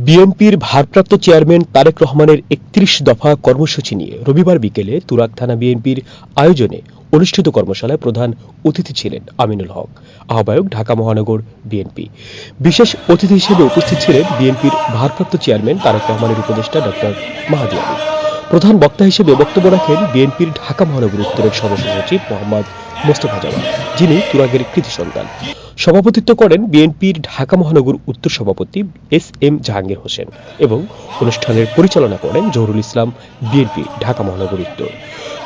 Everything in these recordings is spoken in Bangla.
বিএনপির ভারপ্রাপ্ত চেয়ারম্যান তারেক রহমানের ৩১ দফা কর্মসূচি নিয়ে রবিবার বিকেলে তুরাগ থানা বিএনপির আয়োজনে অনুষ্ঠিত কর্মশালায় প্রধান অতিথি ছিলেন আমিনুল হক, আহ্বায়ক, ঢাকা মহানগর বিএনপি। বিশেষ অতিথি হিসেবে উপস্থিত ছিলেন বিএনপির ভারপ্রাপ্ত চেয়ারম্যান তারেক রহমানের উপদেষ্টা ডক্টর মাহাদি আলী। প্রধান বক্তা হিসেবে বক্তব্য রাখেন বিএনপির ঢাকা মহানগর উত্তরের সদস্য সচিব মোহাম্মদ মোস্তফা জামান, যিনি তুরাগের কৃতি সন্তান। সভাপতিত্ব করেন বিএনপির ঢাকা মহানগর উত্তর সভাপতি এস.এম. জাহাঙ্গীর হোসেন এবং অনুষ্ঠানের পরিচালনা করেন জহুরুল ইসলাম, বিএনপি ঢাকা মহানগর উত্তর।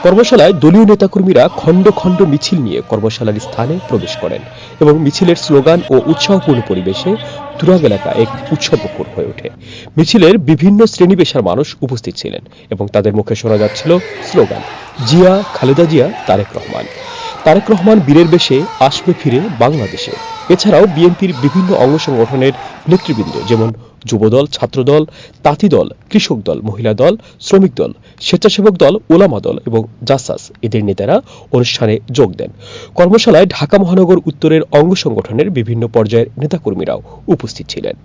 কর্মশালায় দলীয় নেতাকর্মীরা খণ্ড খণ্ড মিছিল নিয়ে কর্মশালার স্থানে প্রবেশ করেন এবং মিছিলের স্লোগান ও উৎসাহপূর্ণ পরিবেশে তুরাগ এলাকা এক উৎসবমুখর হয়ে ওঠে। মিছিলের বিভিন্ন শ্রেণী পেশার মানুষ উপস্থিত ছিলেন এবং তাদের মুখে শোনা যাচ্ছিল স্লোগান জিয়া, খালেদা জিয়া, তারেক রহমান। তারেক রহমান বীরের বেশে আসবে ফিরে বাংলাদেশে। এছাড়াও বিএনপির বিভিন্ন অঙ্গ সংগঠনের নেতৃবৃন্দ যেমন যুবদল, ছাত্রদল, তাঁতি দল, কৃষক দল, মহিলা দল, শ্রমিক দল, স্বেচ্ছাসেবক দল, ওলামা দল এবং জাসাস এদের নেতারা অনুষ্ঠানে যোগ দেন। কর্মশালায় ঢাকা মহানগর উত্তরের অঙ্গ সংগঠনের বিভিন্ন পর্যায়ের নেতাকর্মীরাও উপস্থিত ছিলেন।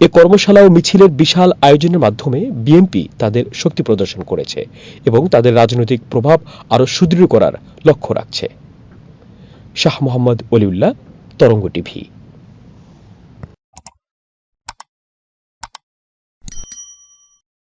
এ কর্মশালা ও মিছিলের বিশাল আয়োজনের মাধ্যমে বিএনপি তাদের শক্তি প্রদর্শন করেছে এবং তাদের রাজনৈতিক প্রভাব আরও সুদৃঢ় করার লক্ষ্য রাখছে। শাহ মোহাম্মদ অলিউল্লাহ, তরঙ্গ টিভি।